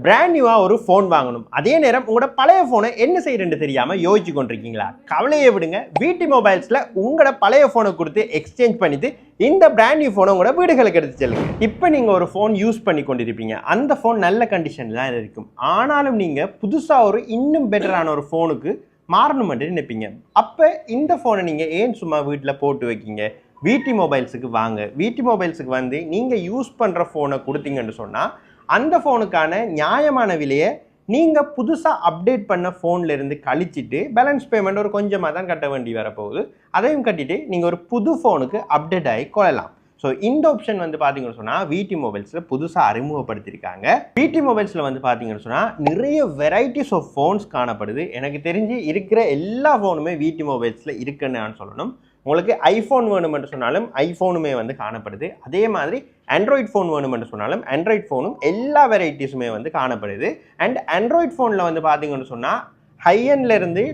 Brand நியூவா ஒரு phone வாங்கணும், அதே நேரம் உங்களோட பழைய ஃபோனை என்ன செய்யறேன்னு தெரியாம யோசிச்சு கொண்டிருக்கீங்களா? கவலையை விடுங்க. விடி மொபைல்ஸ்ல உங்களோட பழைய ஃபோனை கொடுத்து எக்ஸ்சேஞ்ச் பண்ணிட்டு இந்த பிராண்ட் நியூ ஃபோனை உங்களோட வீடுகளுக்கு எடுத்து செல்லுங்க. இப்போ நீங்க ஒரு ஃபோன் யூஸ் பண்ணி கொண்டிருப்பீங்க, அந்த ஃபோன் நல்ல கண்டிஷன்ல தான் இருக்கும். ஆனாலும் நீங்க புதுசா ஒரு இன்னும் பெட்டரான ஒரு ஃபோனுக்கு மாறணும் நினைப்பீங்க. அப்போ இந்த ஃபோனை நீங்க ஏன் சும்மா வீட்டில் போட்டு வைக்கீங்க? விடி மொபைல்ஸுக்கு வாங்க. விடி மொபைல்ஸுக்கு வந்து நீங்க யூஸ் பண்ற ஃபோனை கொடுத்தீங்கன்னு சொன்னா அந்த ஃபோனுக்கான நியாயமான விலையை நீங்கள் புதுசாக அப்டேட் பண்ண ஃபோனில் இருந்து கழிச்சிட்டு பேலன்ஸ் பேமெண்ட் ஒரு கொஞ்சமாக தான் கட்ட வேண்டி வரப்போகுது. அதையும் கட்டிட்டு நீங்கள் ஒரு புது ஃபோனுக்கு அப்டேட் ஆகி கொள்ளலாம். ஸோ இந்த ஆப்ஷன் வந்து பார்த்தீங்கன்னு சொன்னால் விடி மொபைல்ஸில் புதுசாக அறிமுகப்படுத்தியிருக்காங்க. விடி மொபைல்ஸில் வந்து பார்த்தீங்கன்னு சொன்னால் நிறைய வெரைட்டிஸ் ஆஃப் ஃபோன்ஸ் காணப்படுது. எனக்கு தெரிஞ்சு இருக்கிற எல்லா ஃபோனுமே விடி மொபைல்ஸில் இருக்குன்னு நான் சொல்லணும். உங்களுக்கு ஐஃபோன் வேணுமென்று சொன்னாலும் ஐஃபோனுமே வந்து காணப்படுது. அதே மாதிரி ஆண்ட்ராய்ட் ஃபோன் வேணுமென்று சொன்னாலும் ஆண்ட்ராய்ட் ஃபோனும் எல்லா வெரைட்டிஸுமே வந்து காணப்படுது. அண்ட் ஆண்ட்ராய்ட் ஃபோனில் வந்து பார்த்தீங்கன்னு சொன்னால் ஹை எண்ட்லேருந்து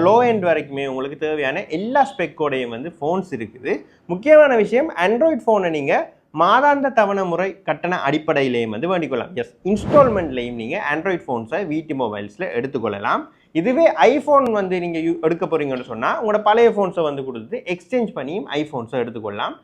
லோ எண்ட் வரைக்குமே உங்களுக்கு தேவையான எல்லா ஸ்பெக்கோடையும் வந்து ஃபோன்ஸ் இருக்குது. முக்கியமான விஷயம், ஆண்ட்ராய்ட் ஃபோனை நீங்கள் மாதாந்த தவணை முறை கட்டண அடிப்படையிலையும் வந்து வேண்டிக்கொள்ளலாம். எஸ், இன்ஸ்டால்மெண்ட்லையும் நீங்கள் ஆண்ட்ராய்ட் ஃபோன்ஸை விடி மொபைல்ஸில் எடுத்துக்கொள்ளலாம். இதுவே ஐஃபோன் வந்து நீங்கள் எடுக்க போகிறீங்கன்னு சொன்னால் உங்களோட பழைய ஃபோன்ஸை வந்து கொடுத்து எக்ஸ்சேஞ்ச் பண்ணியும் ஐஃபோன்ஸை எடுத்துக்கொள்ளலாம்.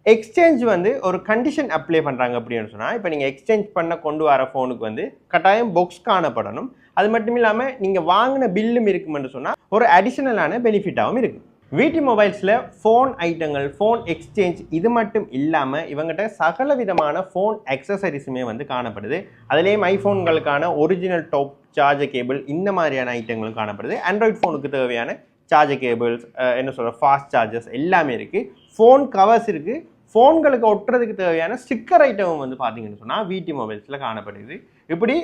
எக்ஸ்சேஞ்ச் வந்து ஒரு கண்டிஷன் அப்ளை பண்ணுறாங்க அப்படின்னு சொன்னால், இப்போ நீங்கள் எக்ஸ்சேஞ்ச் பண்ண கொண்டு வர ஃபோனுக்கு வந்து கட்டாயம் பாக்ஸ் காணப்படணும். அது மட்டும் இல்லாமல் நீங்கள் வாங்கின பில்லும் இருக்குமென்று சொன்னால் ஒரு அடிஷனலான பெனிஃபிட்டாகவும் இருக்குது. விடி மொபைல்ஸில் ஃபோன் ஐட்டங்கள், ஃபோன் எக்ஸ்சேஞ்ச் இது மட்டும் இல்லாமல் இவங்ககிட்ட சகல விதமான ஃபோன் அக்சசரிஸுமே வந்து காணப்படுது. அதுலேயும் ஐஃபோன்களுக்கான ஒரிஜினல் டாப் சார்ஜர் கேபிள் இந்த மாதிரியான ஐட்டங்களும் காணப்படுது. ஆண்ட்ராய்ட் ஃபோனுக்கு தேவையான சார்ஜர் கேபிள்ஸ், என்ன சொல்கிற ஃபாஸ்ட் சார்ஜர்ஸ் எல்லாமே இருக்குது. ஃபோன் கவர்ஸ் இருக்குது. ஃபோன்களுக்கு ஒட்டுறதுக்கு தேவையான ஸ்டிக்கர் ஐட்டமும் வந்து பார்த்தீங்கன்னு சொன்னால் விடி மொபைல்ஸில் காணப்படுது. இப்படி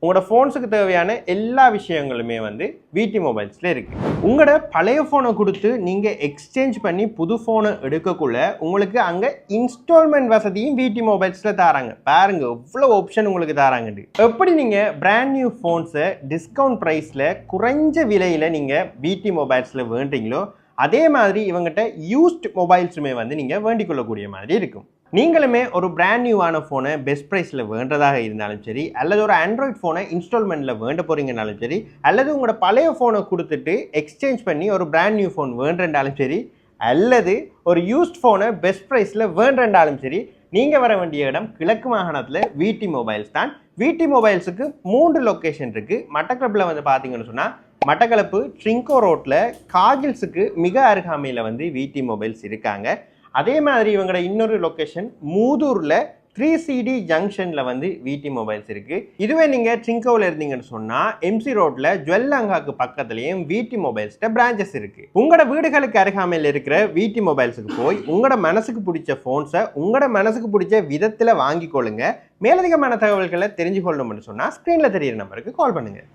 உங்களோட ஃபோன்ஸுக்கு தேவையான எல்லா விஷயங்களுமே வந்து விடி மொபைல்ஸில் இருக்குது. உங்களோட பழைய ஃபோனை கொடுத்து நீங்கள் எக்ஸ்சேஞ்ச் பண்ணி புது ஃபோனை எடுக்கக்குள்ள உங்களுக்கு அங்கே இன்ஸ்டால்மெண்ட் வசதியும் விடி மொபைல்ஸில் தராங்க. பாருங்க எவ்வளோ ஆப்ஷன் உங்களுக்கு தராங்க. எப்படி நீங்கள் பிராண்ட் நியூ ஃபோன்ஸை டிஸ்கவுண்ட் ப்ரைஸில் குறைஞ்ச விலையில் நீங்கள் விடி மொபைல்ஸில் வேண்டீங்களோ அதே மாதிரி இவங்ககிட்ட யூஸ்ட் மொபைல்ஸுமே வந்து நீங்கள் வேண்டிக் கொள்ளக்கூடிய மாதிரி இருக்கும். நீங்களுமே ஒரு பிராண்ட் நியூவான ஃபோனை பெஸ்ட் ப்ரைஸில் வேண்டதாக இருந்தாலும் சரி, அல்லது ஒரு ஆண்ட்ராய்ட் ஃபோனை இன்ஸ்டால்மெண்ட்டில் வேண்ட போகிறீங்கனாலும் சரி, அல்லது உங்களோட பழைய ஃபோனை கொடுத்துட்டு எக்ஸ்சேஞ்ச் பண்ணி ஒரு பிராண்ட் நியூ ஃபோன் வேண்டாலும் சரி, அல்லது ஒரு யூஸ்ட் ஃபோனை பெஸ்ட் ப்ரைஸில் வேண்டாலும் சரி, நீங்கள் வர வேண்டிய இடம் கிழக்கு மாகாணத்தில் விடி மொபைல்ஸ் தான். விடி மொபைல்ஸுக்கு 3 லொக்கேஷன் இருக்குது. மட்டக்களப்பில் வந்து பார்த்தீங்கன்னு சொன்னால் மட்டக்களப்பு ட்ரிங்கோ ரோட்டில் காஜில்ஸுக்கு மிக அருகாமையில் வந்து விடி மொபைல்ஸ் இருக்காங்க. அதே மாதிரி இவங்களோட இன்னொரு லொக்கேஷன் மூதூரில் 3CD ஜங்ஷனில் வந்து விடி மொபைல்ஸ் இருக்குது. இதுவே நீங்கள் ட்ரிங்கோவில் இருந்தீங்கன்னு சொன்னால் எம்சி ரோட்டில் ஜுவல்லங்காக்கு பக்கத்துலேயும் விடி மொபைல்ஸ்ட பிரான்ச்சஸ் இருக்குது. உங்களோட வீடுகளுக்கு அருகாமையில் இருக்கிற விடி மொபைல்ஸுக்கு போய் உங்களோட மனசுக்கு பிடிச்ச ஃபோன்ஸை உங்களோட மனசுக்கு பிடிச்ச விதத்தில் வாங்கிக்கொள்ளுங்க. மேலதிகமான தகவல்களை தெரிஞ்சு கொள்ளணும்னு சொன்னால் ஸ்க்ரீனில் தெரியிற நம்பருக்கு கால் பண்ணுங்கள்.